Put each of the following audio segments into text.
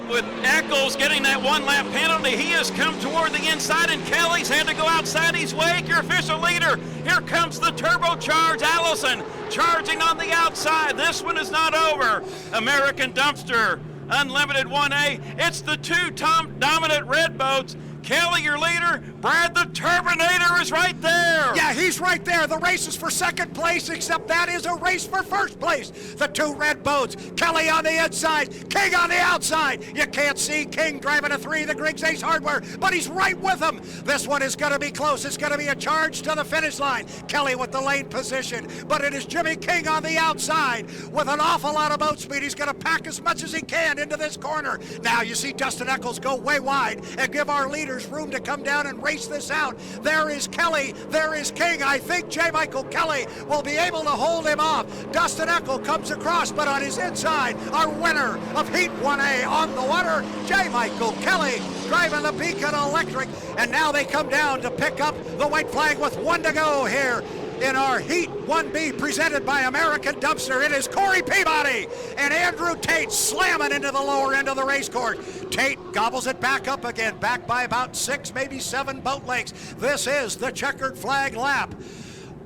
with Eccles getting that one-lap penalty. He has come toward the inside, and Kelly's had to go outside his wake. Your official leader, here comes the turbocharged Allison, charging on the outside. This one is not over. American Dumpster, Unlimited 1A. It's the two dominant red boats. Kelly, your leader. Brad, the Turbinator, is right there. Yeah, he's right there. The race is for second place, except that is a race for first place. The two red boats, Kelly on the inside, King on the outside. You can't see King driving a 3, the Griggs Ace Hardware, but he's right with him. This one is going to be close. It's going to be a charge to the finish line. Kelly with the lane position, but it is Jimmy King on the outside with an awful lot of boat speed. He's going to pack as much as he can into this corner. Now you see Dustin Eccles go way wide and give our leaders room to come down and race this out. There is Kelly, there is King. I think J. Michael Kelly will be able to hold him off. Dustin Eccles comes across, but on his inside, our winner of Heat 1A on the water, J. Michael Kelly, driving the Beacon Electric. And now they come down to pick up the white flag with 1 to go here in our Heat 1B presented by American Dumpster. It is Corey Peabody and Andrew Tate slamming into the lower end of the race course. Tate gobbles it back up again, back by about 6, maybe 7 boat lengths. This is the checkered flag lap.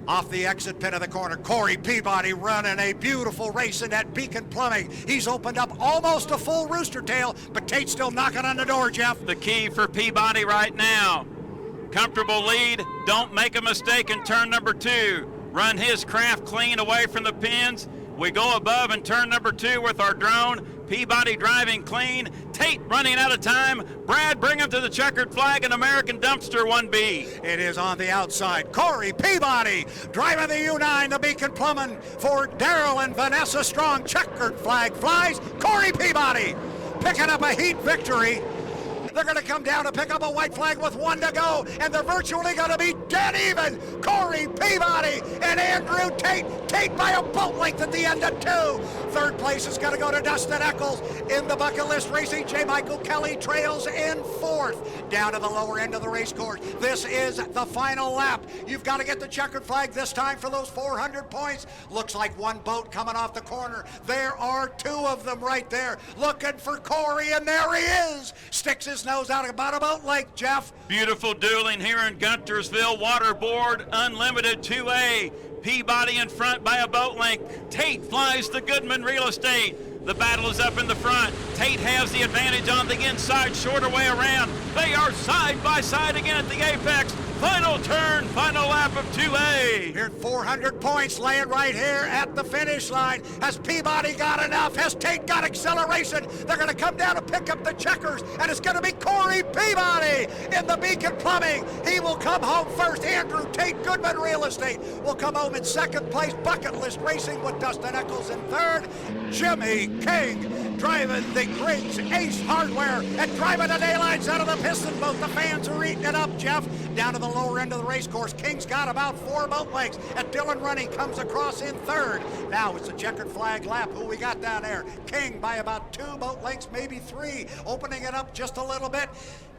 Off the exit pin of the corner, Corey Peabody running a beautiful race in that Beacon Plumbing. He's opened up almost a full rooster tail, but Tate's still knocking on the door, Jeff. The key for Peabody right now. Comfortable lead, don't make a mistake in turn number 2. Run his craft clean away from the pins. We go above in turn number 2 with our drone. Peabody driving clean. Tate running out of time. Brad, bring him to the checkered flag and American Dumpster 1B. It is on the outside. Corey Peabody driving the U9, the Beacon Plumbing for Daryl and Vanessa Strong. Checkered flag flies. Corey Peabody picking up a heat victory. They're going to come down to pick up a white flag with 1 to go, and they're virtually going to be dead even. Corey Peabody and Andrew Tate. Tate by a boat length at the end of 2. Third place is going to go to Dustin Eccles. In the bucket list racing, J. Michael Kelly trails in 4th. Down to the lower end of the race course. This is the final lap. You've got to get the checkered flag this time for those 400 points. Looks like one boat coming off the corner. There are 2 of them right there. Looking for Corey, and there he is. Sticks his nose out about a boat length, Jeff. Beautiful dueling here in Guntersville. Waterboard Unlimited 2A. Peabody in front by a boat length. Tate flies to Goodman Real Estate. The battle is up in the front. Tate has the advantage on the inside, shorter way around. They are side by side again at the apex. Final turn, final lap of 2A. Here at 400 points, laying right here at the finish line. Has Peabody got enough? Has Tate got acceleration? They're going to come down and pick up the checkers, and it's going to be Corey Peabody in the Beacon Plumbing. He will come home first. Andrew Tate, Goodman Real Estate, will come home in second place. Bucket list racing with Dustin Eccles in third. Jimmy King driving the Griggs Ace Hardware and driving the daylights out of the piston boat. The fans are eating it up, Jeff. Down to the lower end of the race course, King's got about 4 boat lengths, and Dylan Runny comes across in third. Now it's a checkered flag lap. Who we got down there? King by about 2 boat lengths, maybe 3, opening it up just a little bit.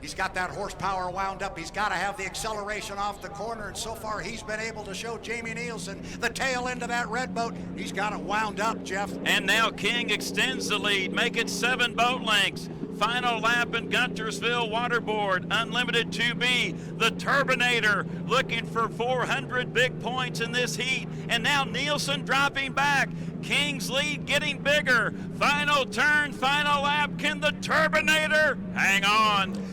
He's got that horsepower wound up. He's got to have the acceleration off the corner, and so far he's been able to show Jamie Neilson the tail end of that red boat. He's got it wound up, Jeff. And now King extends the lead, make it 7 boat lengths. Final lap in Guntersville. Waterboard Unlimited 2B. The Turbinator looking for 400 big points in this heat. And now Neilson dropping back. King's lead getting bigger. Final turn, final lap. Can the Turbinator hang on?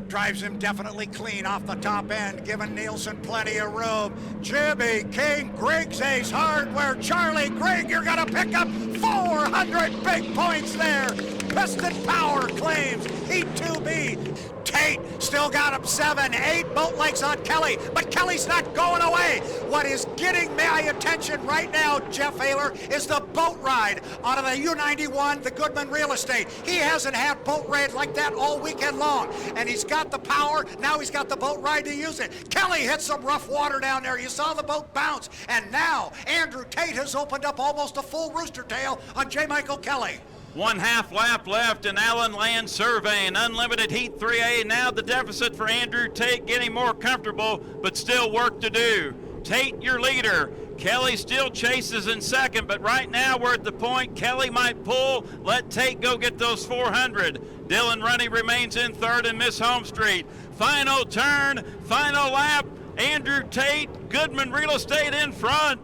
Drives him definitely clean off the top end, giving Neilson plenty of room. Jimmy King, Griggs Ace Hardware, Charlie Grigg, you're going to pick up 400 big points there. Piston Power claims Heat 2B. Tate still got him 7, 8 boat lengths on Kelly, but Kelly's not going away. What is getting my attention right now, Jeff Ayler, is the boat ride out of the U91, the Goodman Real Estate. He hasn't had boat ride like that all weekend long, and he's got the power. Now he's got the boat ride to use it. Kelly hit some rough water down there. You saw the boat bounce, and now Andrew Tate has opened up almost a full rooster tail on J. Michael Kelly. 1/2 lap left in Allen Land Surveying. Unlimited Heat 3A. Now the deficit for Andrew Tate getting more comfortable, but still work to do. Tate, your leader. Kelly still chases in second, but right now we're at the point Kelly might pull. Let Tate go get those 400. Dylan Runny remains in third and Miss Home Street. Final turn, final lap. Andrew Tate, Goodman Real Estate in front.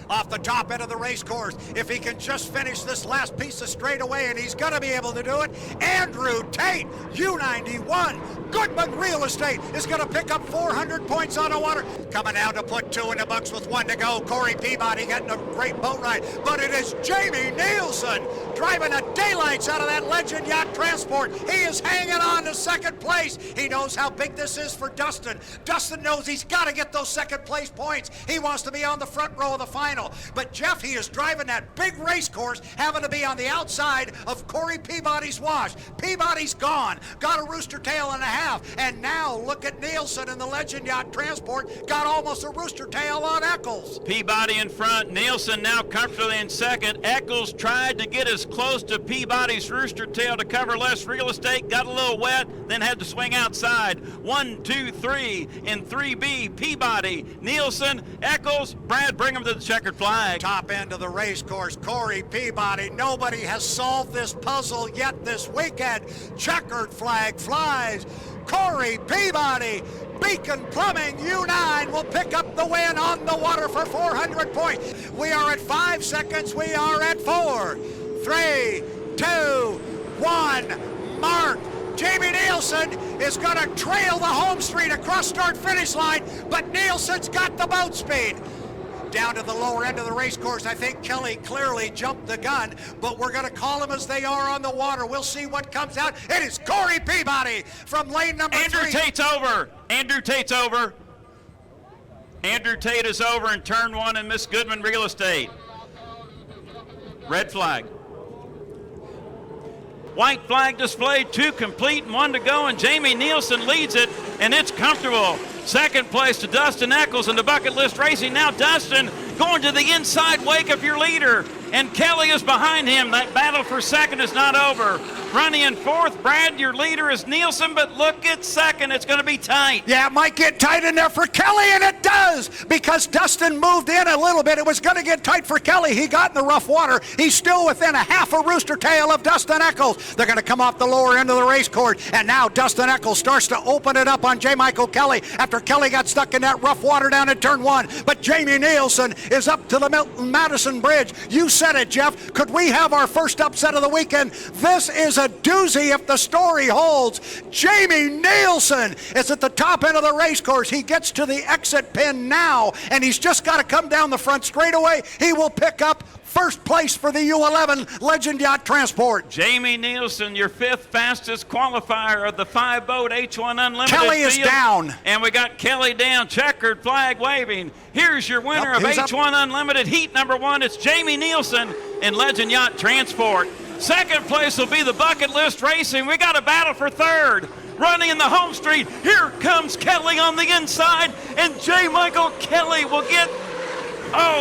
Off the top end of the race course, if he can just finish this last piece of straightaway, and he's going to be able to do it, Andrew Tate, U91, Goodman Real Estate is going to pick up 400 points on the water. Coming down to put 2 in the books with 1 to go. Corey Peabody getting a great boat ride, but it is Jamie Neilson driving the daylights out of that Legend Yacht Transport. He is hanging on to second place. He knows how big this is for Dustin. Dustin knows he's got to get those second place points. He wants to be on the front row of the final. But Jeff, he is driving that big race course, having to be on the outside of Corey Peabody's wash. Peabody's gone, got a rooster tail and a half, and now look at Neilson in the Legend Yacht Transport, got almost a rooster tail on Eccles. Peabody in front, Neilson now comfortably in second. Eccles tried to get as close to Peabody's rooster tail to cover less real estate, got a little wet, then had to swing outside. 1, 2, 3 in 3B, Peabody, Neilson, Eccles. Brad, bring him to the checkered flag. Top end of the race course, Corey Peabody. Nobody has solved this puzzle yet this weekend. Checkered flag flies. Corey Peabody, Beacon Plumbing U9 will pick up the win on the water for 400 points. We are at 5 seconds. We are at 4, 3, 2, 1. Mark. Jamie Neilson is going to trail the home street across start-finish line, but Neilson's got the boat speed. Down to the lower end of the race course, I think Kelly clearly jumped the gun, but we're going to call them as they are on the water. We'll see what comes out. It is Corey Peabody from lane number 3. Andrew Tate's over. Andrew Tate's over. Andrew Tate is over in turn 1 in Miss Goodman Real Estate. Red flag. White flag displayed, 2 complete and 1 to go, and Jamie Neilson leads it, and it's comfortable. Second place to Dustin Eccles in the Bucket List Racing. Now Dustin going to the inside wake of your leader, and Kelly is behind him. That battle for second is not over. Runny in fourth. Brad, your leader is Neilson, but look at second. It's going to be tight. Yeah, it might get tight in there for Kelly, and it does, because Dustin moved in a little bit. It was going to get tight for Kelly. He got in the rough water. He's still within a half a rooster tail of Dustin Eccles. They're going to come off the lower end of the race course, and now Dustin Eccles starts to open it up on J. Michael Kelly after Kelly got stuck in that rough water down at turn 1. But Jamie Neilson is up to the Milton-Madison Bridge. You said it, Jeff. Could we have our first upset of the weekend? This is a doozy if the story holds. Jamie Neilson is at the top end of the race course. He gets to the exit pin now, and he's just got to come down the front straightaway. He will pick up first place for the U11 Legend Yacht Transport. Jamie Neilson, your 5th fastest qualifier of the 5-boat H1 Unlimited. Kelly is down. And we got Kelly down, checkered flag waving. Here's your winner of H1 Unlimited Heat number 1. It's Jamie Neilson in Legend Yacht Transport. Second place will be the Bucket List Racing. We got a battle for third. Running in the home street. Here comes Kelly on the inside, and J. Michael Kelly will get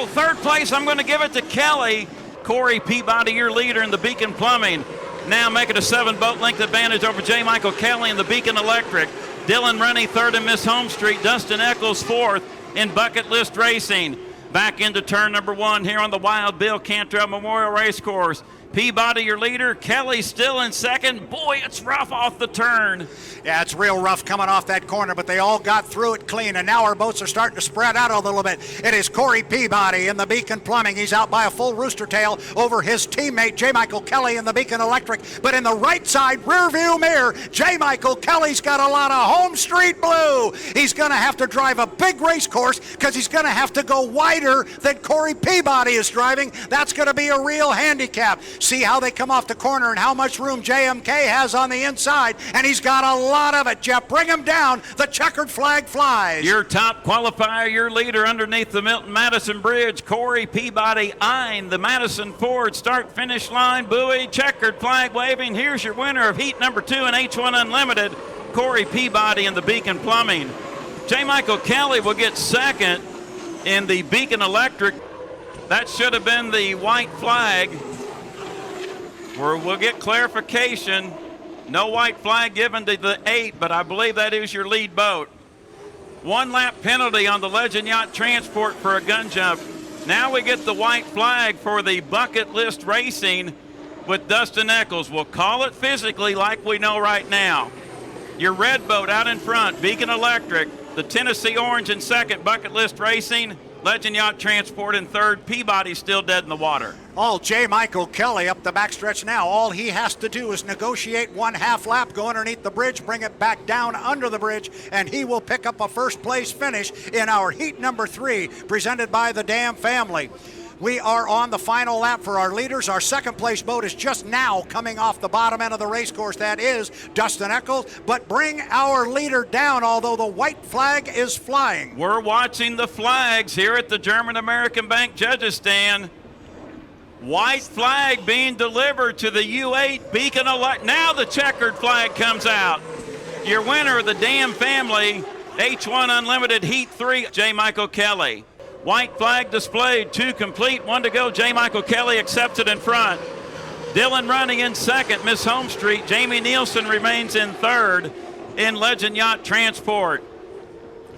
third place. I'm going to give it to Kelly. Corey Peabody, your leader in the Beacon Plumbing. Now making a 7-boat length advantage over J. Michael Kelly in the Beacon Electric. Dylan Runny third in Miss Home Street. Dustin Eccles fourth in Bucket List Racing. Back into turn number 1 here on the Wild Bill Cantrell Memorial Racecourse. Peabody, your leader. Kelly still in second. Boy, it's rough off the turn. Yeah, it's real rough coming off that corner, but they all got through it clean, and now our boats are starting to spread out a little bit. It is Corey Peabody in the Beacon Plumbing. He's out by a full rooster tail over his teammate, J. Michael Kelly in the Beacon Electric. But in the right side rear view mirror, J. Michael Kelly's got a lot of home street blue. He's going to have to drive a big race course because he's going to have to go wider than Corey Peabody is driving. That's going to be a real handicap. See how they come off the corner and how much room JMK has on the inside, and he's got a lot of it. Jeff, bring him down. The checkered flag flies. Your top qualifier, your leader underneath the Milton-Madison Bridge, Corey Peabody eyeing the Madison Ford start-finish line buoy, checkered flag waving. Here's your winner of heat number 2 in H1 Unlimited, Corey Peabody in the Beacon Plumbing. J. Michael Kelly will get second in the Beacon Electric. That should have been the white flag. We'll get clarification. No white flag given to the 8, but I believe that is your lead boat. 1 lap penalty on the Legend Yacht Transport for a gun jump. Now we get the white flag for the bucket list racing with Dustin Eccles. We'll call it physically like we know right now. Your red boat out in front, Beacon Electric. The Tennessee Orange in second, Bucket List Racing. Legend Yacht Transport in third. Peabody still dead in the water. All J. Michael Kelly up the backstretch now. All he has to do is negotiate 1/2 lap, go underneath the bridge, bring it back down under the bridge, and he will pick up a first place finish in our heat number 3, presented by the Dam family. We are on the final lap for our leaders. Our second place boat is just now coming off the bottom end of the race course. That is Dustin Eccles. But bring our leader down, although the white flag is flying. We're watching the flags here at the German American Bank judges stand. White flag being delivered to the U8 Beacon Electric. Now the checkered flag comes out. Your winner of the Dam family, H1 Unlimited Heat 3, J. Michael Kelly. White flag displayed, 2 complete, 1 to go. J. Michael Kelly accepted in front. Dylan Runny in second, Miss Home Street. Jamie Neilson remains in third in Legend Yacht Transport.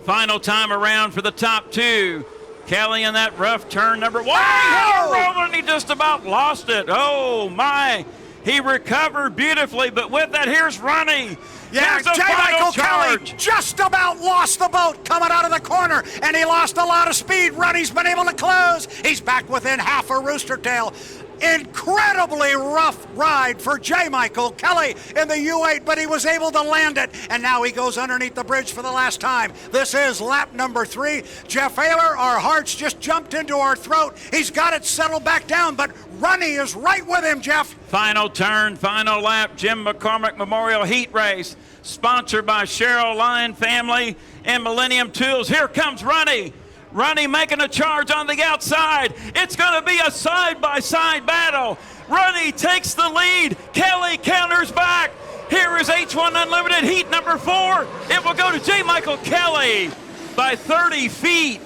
Final time around for the top 2. Kelly in that rough turn number 1. Oh! He just about lost it. Oh, my. He recovered beautifully, but with that, here's Runny. Yeah, J. Michael Kelly just about lost the boat coming out of the corner, and he lost a lot of speed. Runny's been able to close. He's back within half a rooster tail. Incredibly rough ride for J. Michael Kelly in the U8, but he was able to land it, and now he goes underneath the bridge for the last time. This is lap number 3. Jeff Ayler, our hearts just jumped into our throat. He's got it settled back down, but Runny is right with him, Jeff. Final turn, final lap, Jim McCormick Memorial Heat Race, sponsored by Cheryl Lyon Family and Millennium Tools. Here comes Runny. Runny making a charge on the outside. It's going to be a side-by-side battle. Runny takes the lead. Kelly counters back. Here is H1 Unlimited Heat number 4. It will go to J. Michael Kelly by 30 feet.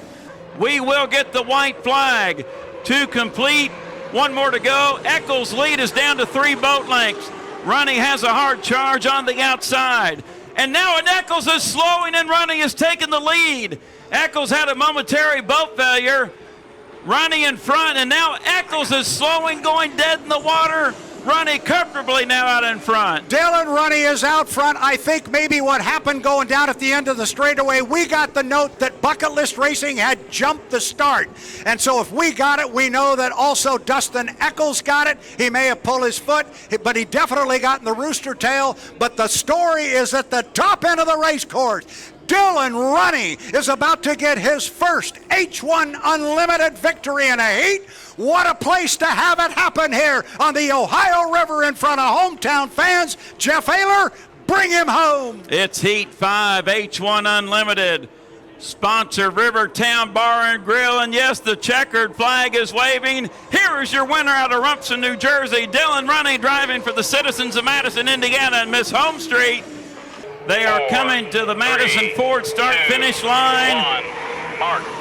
We will get the white flag. 2 complete, 1 more to go. Eccles' lead is down to 3 boat lengths. Runny has a hard charge on the outside. And now Eccles is slowing and Runny is taking the lead. Eccles had a momentary boat failure. Runny in front, and now Eccles is slowing, going dead in the water. Runny comfortably now out in front. Dylan Runny is out front. I think maybe what happened going down at the end of the straightaway, we got the note that Bucket List Racing had jumped the start. And so if we got it, we know that also Dustin Eccles got it. He may have pulled his foot, but he definitely got in the rooster tail. But the story is at the top end of the race course. Dylan Runny is about to get his first H1 Unlimited victory in a heat. What a place to have it happen here on the Ohio River in front of hometown fans. Jeff Ayler, bring him home. It's Heat 5, H1 Unlimited. Sponsor Rivertown Bar and Grill, and yes, the checkered flag is waving. Here is your winner out of Rumson, New Jersey, Dylan Runny, driving for the citizens of Madison, Indiana, and Miss Home Street. They are coming to the Madison Ford start-finish line.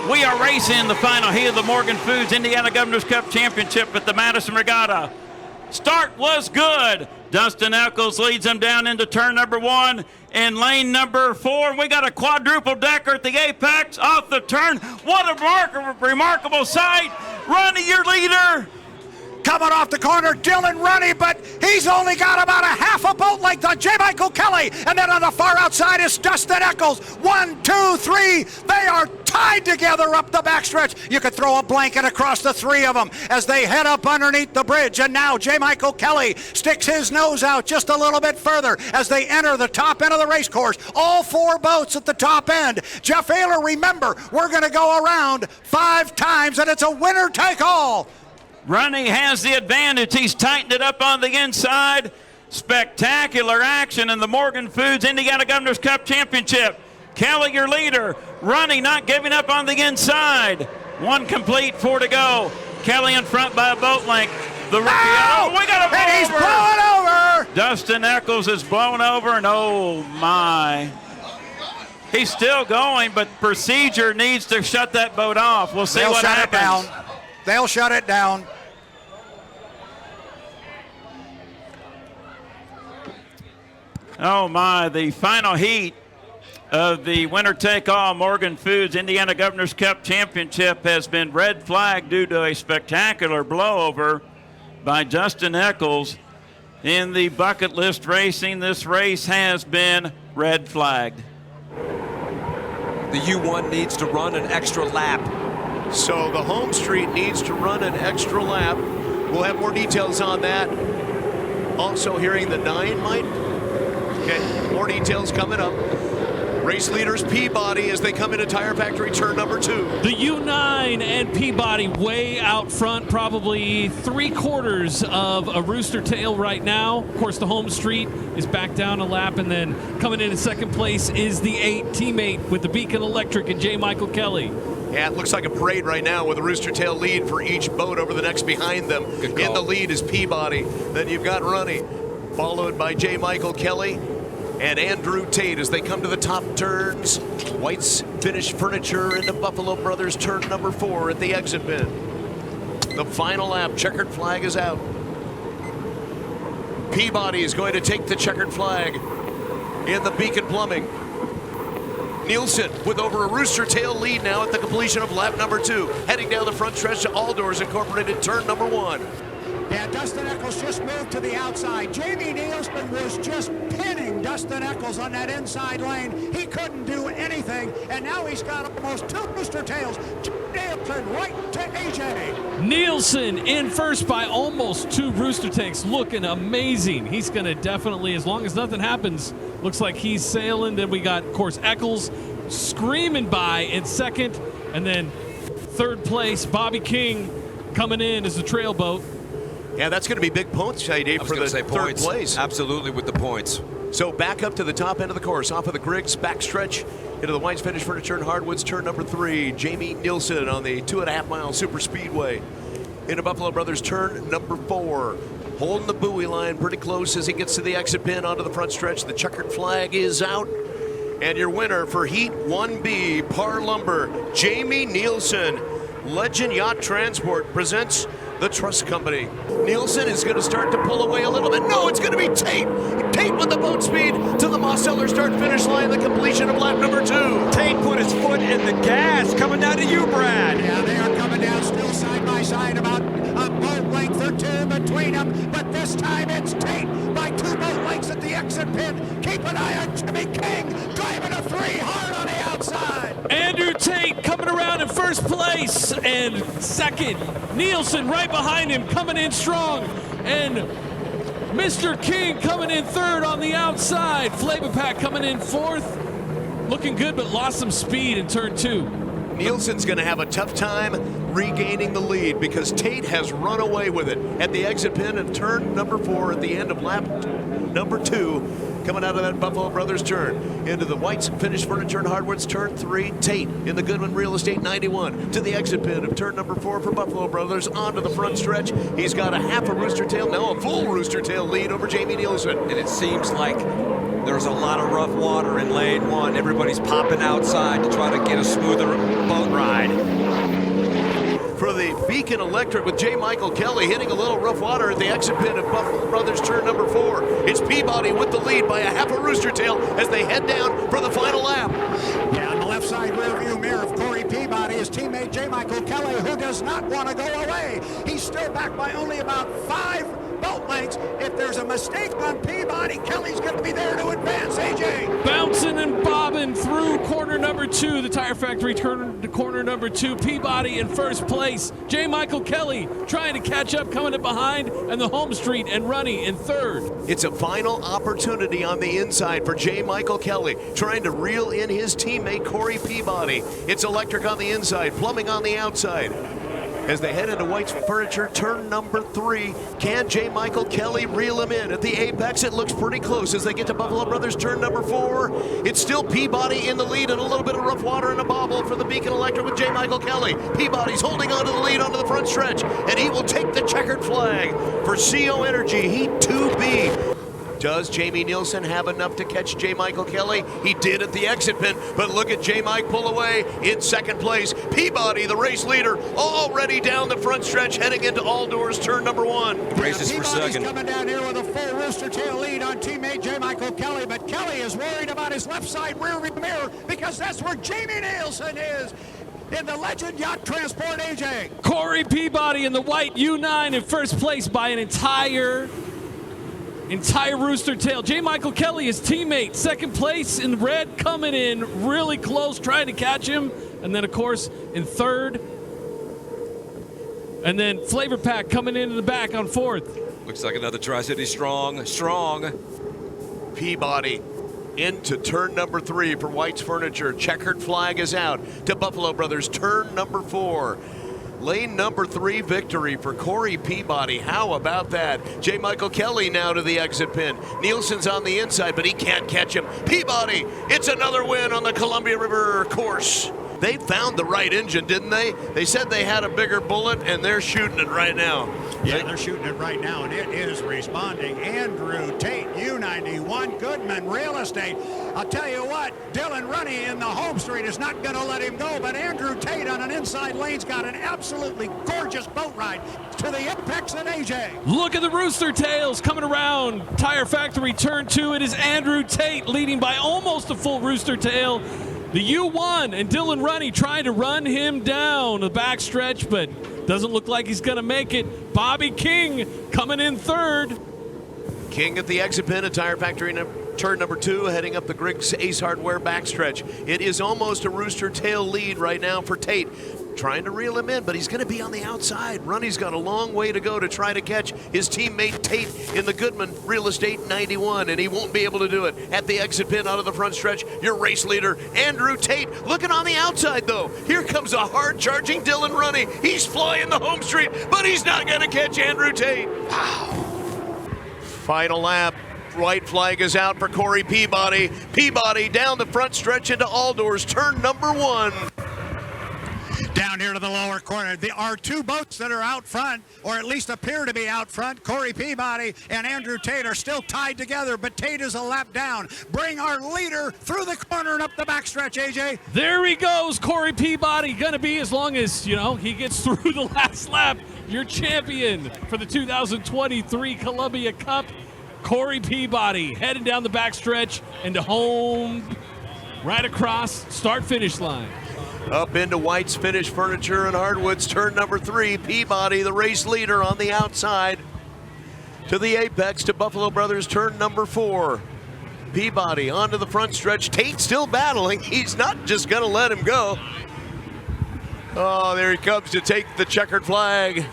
We are racing the final heat of the Morgan Foods Indiana Governor's Cup Championship at the Madison Regatta. Start was good. Dustin Eccles leads them down into turn number 1 in lane number 4. We got a quadruple decker at the apex off the turn. What a remarkable sight. Runny, your leader. Coming off the corner, Dylan Runny, but he's only got about a half a boat length on J. Michael Kelly. And then on the far outside is Dustin Eccles. 1, 2, 3. They are tied together up the backstretch. You could throw a blanket across the 3 of them as they head up underneath the bridge. And now J. Michael Kelly sticks his nose out just a little bit further as they enter the top end of the race course. All 4 boats at the top end. Jeff Ayler, remember, we're going to go around 5 times, and it's a winner take all. Runny has the advantage. He's tightened it up on the inside. Spectacular action in the Morgan Foods Indiana Governor's Cup Championship. Kelly, your leader. Runny not giving up on the inside. 1 complete, 4 to go. Kelly in front by a boat length. The rookie. Oh, we got a blow and he's blown over. Dustin Eccles is blown over, and oh my. He's still going, but procedure needs to shut that boat off. We'll see what happens. They'll shut it down. Oh my, the final heat of the winner-take-all Morgan Foods Indiana Governor's Cup Championship has been red flagged due to a spectacular blowover by Dustin Eccles in the bucket list racing. This race has been red flagged. The U1 needs to run an extra lap. So the home street needs to run an extra lap. We'll have more details on that. Also hearing the 9 might. Okay, more details coming up. Race leaders Peabody as they come into Tire Factory turn number 2. The U9 and Peabody way out front, probably 3/4 of a rooster tail right now. Of course, the home street is back down a lap, and then coming in second place is the 8 teammate with the Beacon Electric and J. Michael Kelly. Yeah, it looks like a parade right now with a rooster tail lead for each boat over the next behind them. In the lead is Peabody. Then you've got Runny, followed by J. Michael Kelly and Andrew Tate as they come to the top turns. White's Finished Furniture into Buffalo Brothers turn number 4 at the exit bin. The final lap, checkered flag is out. Peabody is going to take the checkered flag in the Beacon Plumbing. Neilson with over a rooster tail lead now at the completion of lap number 2. Heading down the front stretch to All Doors Incorporated turn number 1. Yeah, Dustin Eccles just moved to the outside. Jamie Neilson was just pinning Dustin Eccles on that inside lane. He couldn't do anything, and now he's got almost 2 rooster tails. Neilson right to AJ. Neilson in first by almost 2 rooster tails, looking amazing. He's going to definitely, as long as nothing happens, looks like he's sailing. Then we got, of course, Eccles screaming by in second, and then third place, Bobby King coming in as the trail boat. Yeah, that's going to be big points, Dave, for the third place. Absolutely, with the points. So back up to the top end of the course, off of the Griggs backstretch into the White's Finished Furniture and Hardwoods turn number 3. Jamie Neilson on the 2.5-mile super speedway into Buffalo Brothers turn number 4. Holding the buoy line pretty close as he gets to the exit pin onto the front stretch. The checkered flag is out. And your winner for Heat 1B, Par Lumber, Jamie Neilson. Legend Yacht Transport presents the Trust Company. Neilson is going to start to pull away a little bit. No, it's going to be Tate. Tate with the boat speed to the Mosteller start-finish line, the completion of lap number 2. Tate put his foot in the gas, coming down to you, Brad. Yeah, they are coming down still side by side, about a boat length or 2 between them, but this time it's Tate by 2 boat lengths at the exit pin. Keep an eye on Jimmy King, driving a 3 hard on the outside. Andrew Tate coming around in first place, and second, Neilson right behind him, coming in strong, and Mr. King coming in third on the outside. Flavorpack coming in fourth, looking good, but lost some speed in turn 2. Neilson's going to have a tough time regaining the lead because Tate has run away with it at the exit pin of turn number 4 at the end of lap number 2. Coming out of that Buffalo Brothers turn into the White's Finished Furniture and Hardwoods turn 3. Tate in the Goodwin Real Estate 91 to the exit pin of turn number 4 for Buffalo Brothers onto the front stretch. He's got a half a rooster tail, now a full rooster tail lead over Jamie Neilson. And it seems like there's a lot of rough water in lane 1. Everybody's popping outside to try to get a smoother boat ride. For the Beacon Electric with J. Michael Kelly hitting a little rough water at the exit pin of Buffalo Brothers turn number 4. It's Peabody with the lead by a half a rooster tail as they head down for the final lap. Yeah, on the left side rear view mirror of Corey Peabody, his teammate J. Michael Kelly, who does not want to go away. He's still back by only about 5 boat lengths. If there's a mistake on Peabody, Kelly's going to be there to advance. AJ Bouncing and bobbing through corner number 2, the Tire Factory turn to corner number 2. Peabody in first place. J. Michael Kelly trying to catch up, coming in behind, and the home street and Runny in third. It's a final opportunity on the inside for J. Michael Kelly, trying to reel in his teammate Corey Peabody. It's electric on the inside, plumbing on the outside. As they head into White's Furniture, turn number 3. Can J. Michael Kelly reel him in? At the apex, it looks pretty close as they get to Buffalo Brothers, turn number 4. It's still Peabody in the lead and a little bit of rough water and a bobble for the Beacon Electric with J. Michael Kelly. Peabody's holding on to the lead onto the front stretch, and he will take the checkered flag for CO Energy Heat 2B. Does Jamie Neilson have enough to catch J. Michael Kelly? He did at the exit pin, but look at J. Mike pull away in second place. Peabody, the race leader, already down the front stretch, heading into All Doors turn number 1. Races for Peabody's second. coming down here with a full rooster tail lead on teammate J. Michael Kelly, but Kelly is worried about his left side rear view mirror because that's where Jamie Neilson is in the Legend Yacht Transport, AJ. Corey Peabody in the white U9 in first place by an entire rooster tail. J. Michael Kelly, his teammate, second place in red, coming in really close, trying to catch him. And then, of course, in third. And then Flavor Pack coming into the back on fourth. Looks like another Tri-City strong. Peabody into turn number 3 for White's Furniture. Checkered flag is out to Buffalo Brothers, turn number 4. Lane number 3 victory for Corey Peabody. How about that? J. Michael Kelly now to the exit pin. Nielsen's on the inside, but he can't catch him. Peabody, it's another win on the Columbia River course. They found the right engine, didn't they? They said they had a bigger bullet, and they're shooting it right now. Yeah, they're shooting it right now, and it is responding. Andrew Tate, U91, Goodman Real Estate. I'll tell you what, Dylan Runny in the home street is not going to let him go, but Andrew Tate on an inside lane's got an absolutely gorgeous boat ride to the apex at AJ. Look at the rooster tails coming around Tire Factory turn 2. It is Andrew Tate leading by almost a full rooster tail. The U1 and Dylan Runny trying to run him down the backstretch, but doesn't look like he's going to make it. Bobby King coming in third. King at the exit pin at Tire Factory turn number 2, heading up the Griggs Ace Hardware backstretch. It is almost a rooster tail lead right now for Tate. Trying to reel him in, but he's going to be on the outside. Runny's got a long way to go to try to catch his teammate Tate in the Goodman Real Estate 91, and he won't be able to do it. At the exit pin out of the front stretch, your race leader, Andrew Tate, looking on the outside, though. Here comes a hard-charging Dylan Runny. He's flying the home street, but he's not going to catch Andrew Tate. Wow. Final lap. White flag is out for Corey Peabody. Peabody down the front stretch into Aldors, turn number 1. Down here to the lower corner, there are 2 boats that are out front, or at least appear to be out front. Corey Peabody and Andrew Tate are still tied together, but Tate is a lap down. Bring our leader through the corner and up the backstretch, AJ. There he goes, Corey Peabody. Gonna be, as long as, he gets through the last lap, your champion for the 2023 Columbia Cup. Corey Peabody heading down the backstretch into home, right across start-finish line. Up into White's Finish Furniture and Hardwoods, turn number 3. Peabody, the race leader, on the outside. To the apex, to Buffalo Brothers, turn number 4. Peabody onto the front stretch. Tate still battling. He's not just going to let him go. Oh, there he comes to take the checkered flag.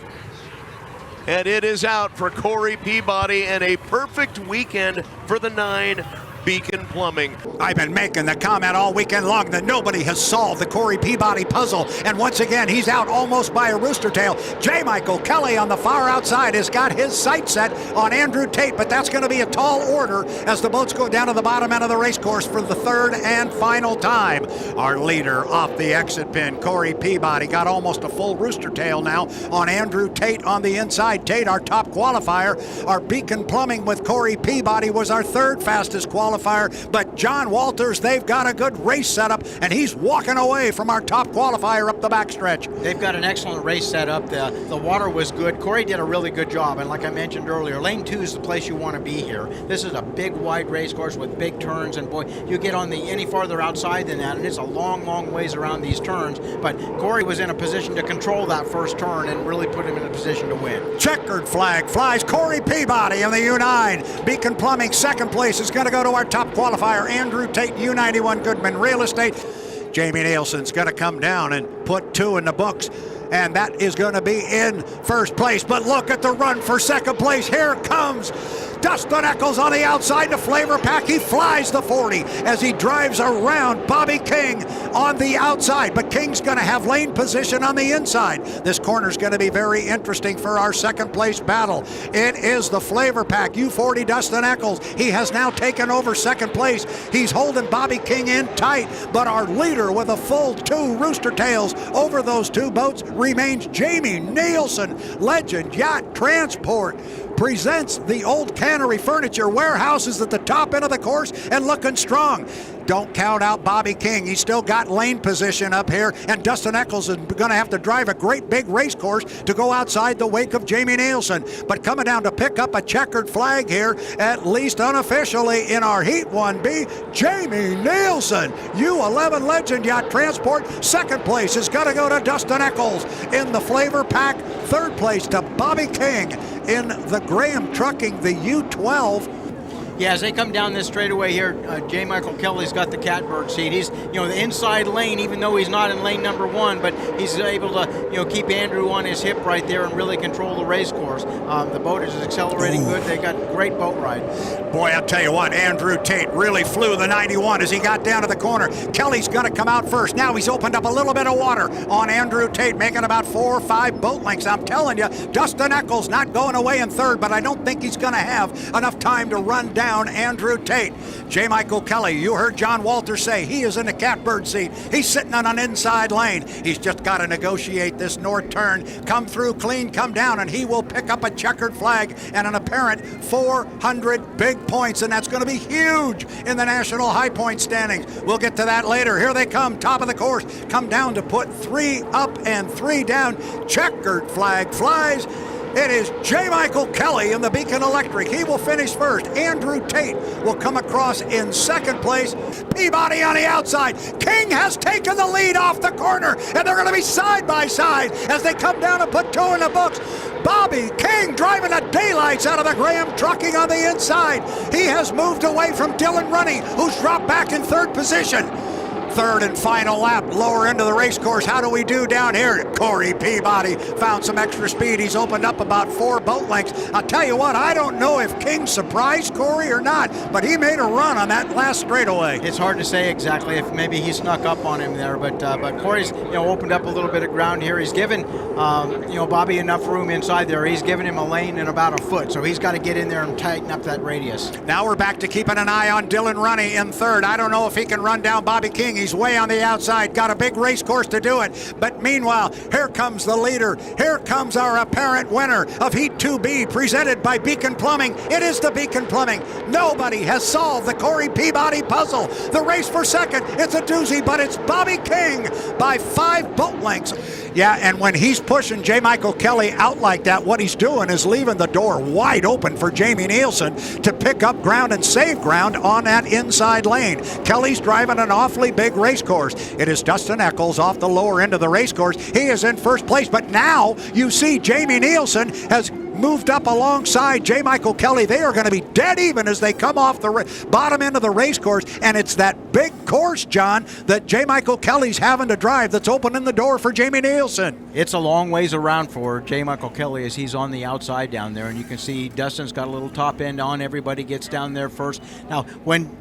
And it is out for Corey Peabody, and a perfect weekend for the 9 Beacon Plumbing. I've been making the comment all weekend long that nobody has solved the Corey Peabody puzzle, and once again he's out almost by a rooster tail. J. Michael Kelly on the far outside has got his sight set on Andrew Tate, but that's going to be a tall order as the boats go down to the bottom end of the race course for the 3rd and final time. Our leader off the exit pin, Corey Peabody, got almost a full rooster tail now on Andrew Tate on the inside. Tate, our top qualifier. Our Beacon Plumbing with Corey Peabody was our 3rd fastest qualifier, but John Walters, they've got a good race setup, and he's walking away from our top qualifier up the backstretch. They've got an excellent race setup. The water was good. Corey did a really good job, and like I mentioned earlier, lane 2 is the place you want to be here. This is a big, wide race course with big turns, and boy, you get on any farther outside than that, and it's a long, long ways around these turns, but Corey was in a position to control that first turn and really put him in a position to win. Checkered flag flies. Corey Peabody in the U9. Beacon Plumbing, 2nd place, is going to go to our top qualifier, Andrew Tate, U91 Goodman Real Estate. Jamie Nielsen's going to come down and put 2 in the books, and that is going to be in first place. But look at the run for 2nd place. Here comes Dustin Eccles on the outside to Flavor Pack. He flies the 40 as he drives around Bobby King on the outside, but King's going to have lane position on the inside. This corner's going to be very interesting for our 2nd place battle. It is the Flavor Pack U40 Dustin Eccles. He has now taken over 2nd place. He's holding Bobby King in tight, but our leader with a full 2 rooster tails over those 2 boats remains Jamie Neilson. Legend Yacht Transport presents the Old Cannery Furniture Warehouses at the top end of the course and looking strong. Don't count out Bobby King. He's still got lane position up here, and Dustin Eccles is going to have to drive a great big race course to go outside the wake of Jamie Neilson. But coming down to pick up a checkered flag here, at least unofficially in our Heat 1B, Jamie Neilson, U11 Legend Yacht Transport. Second place is going to go to Dustin Eccles in the Flavor Pack. Third place to Bobby King in the Graham Trucking, the U12. Yeah, as they come down this straightaway here, J. Michael Kelly's got the catbird seat. He's, the inside lane, even though he's not in lane number 1, but he's able to, keep Andrew on his hip right there and really control the race course. The boat is accelerating good. They got great boat ride. Boy, I'll tell you what, Andrew Tate really flew the 91 as he got down to the corner. Kelly's going to come out first. Now he's opened up a little bit of water on Andrew Tate, making about 4 or 5 boat lengths. I'm telling you, Dustin Eccles not going away in third, but I don't think he's going to have enough time to run down Andrew Tate. J. Michael Kelly, you heard John Walter say he is in the catbird seat. He's sitting on an inside lane. He's just got to negotiate this north turn, come through clean, come down, and he will pick up a checkered flag and an apparent 400 big points, and that's going to be huge in the national high point standings. We'll get to that later. Here they come, top of the course, come down to put 3 up and 3 down. Checkered flag flies. It is J. Michael Kelly in the Beacon Electric. He will finish first. Andrew Tate will come across in second place. Peabody on the outside. King has taken the lead off the corner, and they're going to be side by side as they come down and put 2 in the books. Bobby King driving the daylights out of the Graham Trucking on the inside. He has moved away from Dylan Runny, who's dropped back in third position. Third and final lap, lower into the race course. How do we do down here? Corey Peabody found some extra speed. He's opened up about 4 boat lengths. I'll tell you what, I don't know if King surprised Corey or not, but he made a run on that last straightaway. It's hard to say exactly if maybe he snuck up on him there, but Corey's opened up a little bit of ground here. He's given Bobby enough room inside there. He's given him a lane and about a foot, so he's got to get in there and tighten up that radius. Now we're back to keeping an eye on Dylan Runny in third. I don't know if he can run down Bobby King. He's way on the outside, got a big race course to do it. But meanwhile, here comes the leader. Here comes our apparent winner of Heat 2B, presented by Beacon Plumbing. It is the Beacon Plumbing. Nobody has solved the Corey Peabody puzzle. The race for second, it's a doozy, but it's Bobby King by 5 boat lengths. Yeah, and when he's pushing J. Michael Kelly out like that, what he's doing is leaving the door wide open for Jamie Neilson to pick up ground and save ground on that inside lane. Kelly's driving an awfully big race course. It is Dustin Eccles off the lower end of the race course. He is in first place, but now you see Jamie Neilson has moved up alongside J. Michael Kelly. They are going to be dead even as they come off the bottom end of the race course, and it's that big course, John, that J. Michael Kelly's having to drive that's opening the door for Jamie Neilson. It's a long ways around for J. Michael Kelly as he's on the outside down there, and you can see Dustin's got a little top end on. Everybody gets down there first. Now, when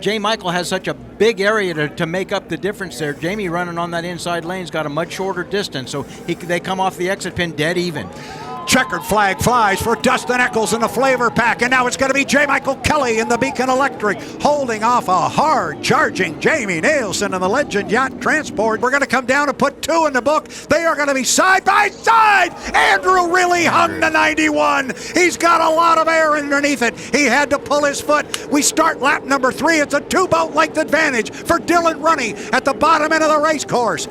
J. Michael has such a big area to make up the difference there, Jamie running on that inside lane's got a much shorter distance, so they come off the exit pin dead even. Checkered flag flies for Dustin Eccles in the Flavor Pack, and now it's going to be J. Michael Kelly in the Beacon Electric, holding off a hard-charging Jamie Neilson in the Legend Yacht Transport. We're going to come down and put 2 in the book. They are going to be side by side. Andrew really hung the 91. He's got a lot of air underneath it. He had to pull his foot. We start lap number 3. It's a 2-boat length advantage for Dylan Runny at the bottom end of the race course.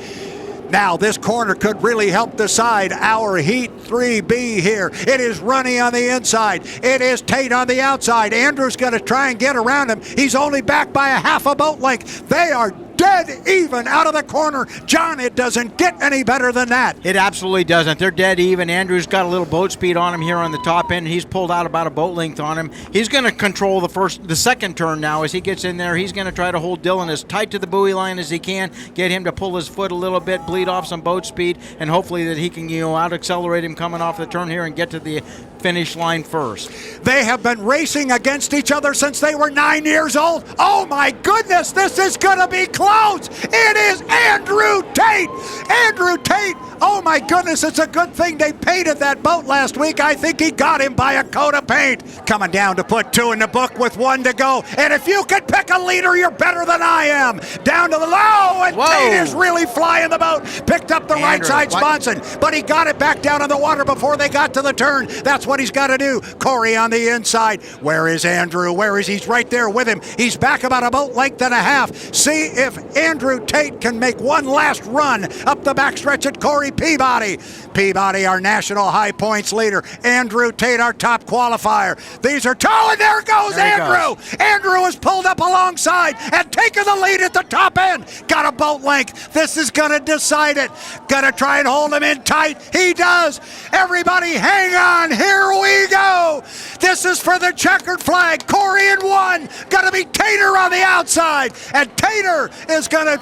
Now this corner could really help decide our Heat 3B here. It is Runny on the inside. It is Tate on the outside. Andrew's going to try and get around him. He's only back by a half a boat length. They are dead even out of the corner. John, it doesn't get any better than that. It absolutely doesn't. They're dead even. Andrew's got a little boat speed on him here on the top end. He's pulled out about a boat length on him. He's going to control the second turn now as he gets in there. He's going to try to hold Dylan as tight to the buoy line as he can, get him to pull his foot a little bit, bleed off some boat speed, and hopefully that he can out accelerate him coming off the turn here and get to the finish line first. They have been racing against each other since they were 9 years old. Oh my goodness, this is going to be close. It is Andrew Tate. Andrew Tate Oh my goodness, it's a good thing they painted that boat last week. I think he got him by a coat of paint. Coming down to put 2 in the book with 1 to go. And if you could pick a leader, you're better than I am. Down to the low, and Whoa. Tate is really flying the boat. Picked up the right side sponson, but he got it back down in the water before they got to the turn. That's what he's got to do. Corey on the inside. Where is Andrew? Where is he? He's right there with him. He's back about a boat length and a half. See if Andrew Tate can make one last run up the backstretch at Corey Peabody. Peabody, our national high points leader. Andrew Tate, our top qualifier. These are tall, and there goes Andrew. Andrew is pulled up alongside and taking the lead at the top end. Got a boat length. This is going to decide it. Got to try and hold him in tight. He does. Everybody hang on. Here we go. This is for the checkered flag. Corey in 1. Got to be Tater on the outside. And Tater is going to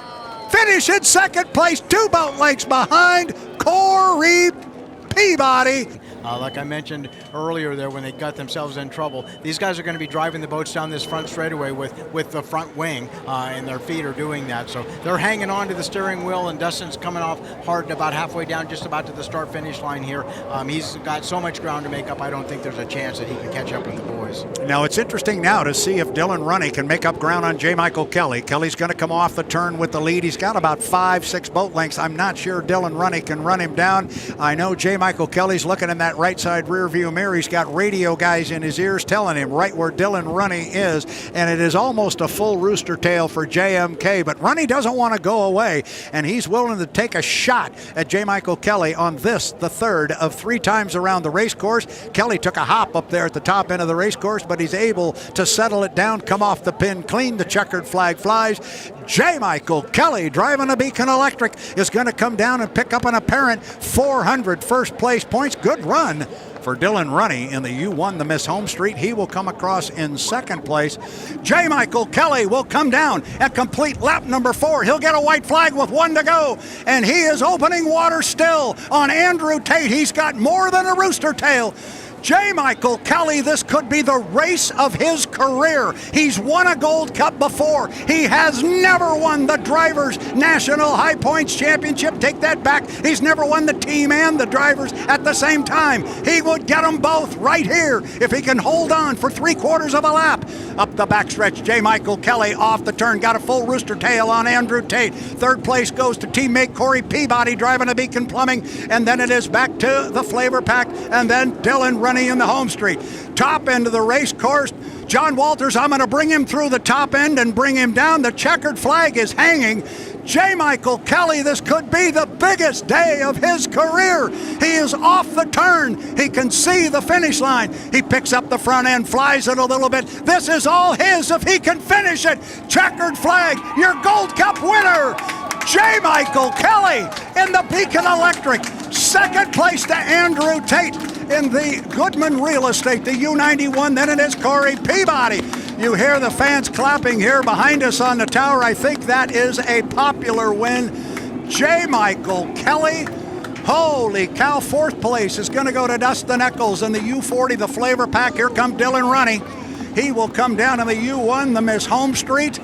finish in second place, 2 boat lengths behind Corey Peabody. Like I mentioned earlier there, when they got themselves in trouble, these guys are going to be driving the boats down this front straightaway with the front wing, and their feet are doing that. So they're hanging on to the steering wheel, and Dustin's coming off hard about halfway down, just about to the start-finish line here. He's got so much ground to make up, I don't think there's a chance that he can catch up with the boys. Now it's interesting now to see if Dylan Runny can make up ground on J. Michael Kelly. Kelly's going to come off the turn with the lead. He's got about 5-6 boat lengths. I'm not sure Dylan Runny can run him down. I know J. Michael Kelly's looking in that right side rear view mirror. He's got radio guys in his ears telling him right where Dylan Runny is, and it is almost a full rooster tail for JMK, but Runny doesn't want to go away, and he's willing to take a shot at J. Michael Kelly on this, the third of 3 times around the race course. Kelly took a hop up there at the top end of the race course, but he's able to settle it down, come off the pin clean. The checkered flag flies. J. Michael Kelly, driving a Beacon Electric, is going to come down and pick up an apparent 400 first place points. Good run for Dylan Runny in the U1, the Miss Home Street. He will come across in second place. J. Michael Kelly will come down at complete lap number 4. He'll get a white flag with 1 to go, and he is opening water still on Andrew Tate. He's got more than a rooster tail. J. Michael Kelly, this could be the race of his career. He's won a Gold Cup before. He has never won the Drivers' National High Points Championship. Take that back. He's never won the team and the drivers at the same time. He would get them both right here if he can hold on for 3/4 of a lap. Up the backstretch, J. Michael Kelly off the turn. Got a full rooster tail on Andrew Tate. Third place goes to teammate Corey Peabody driving a Beacon Plumbing. And then it is back to the Flavor Pack. And then Dylan Runny in the home street. Top end of the race course, John Walters, I'm going to bring him through the top end and bring him down. The checkered flag is hanging. J. Michael Kelly, this could be the biggest day of his career. He is off the turn. He can see the finish line. He picks up the front end, flies it a little bit. This is all his if he can finish it. Checkered flag, your Gold Cup winner, J. Michael Kelly in the Beacon Electric. Second place to Andrew Tate in the Goodman Real Estate, the U91. Then it is Corey Peabody. You hear the fans clapping here behind us on the tower. I think that is a popular win. J. Michael Kelly, holy cow, 4th place is going to go to Dustin Eccles in the U40, the Flavor Pack. Here comes Dylan Runny. He will come down in the U1, the Miss Home Street.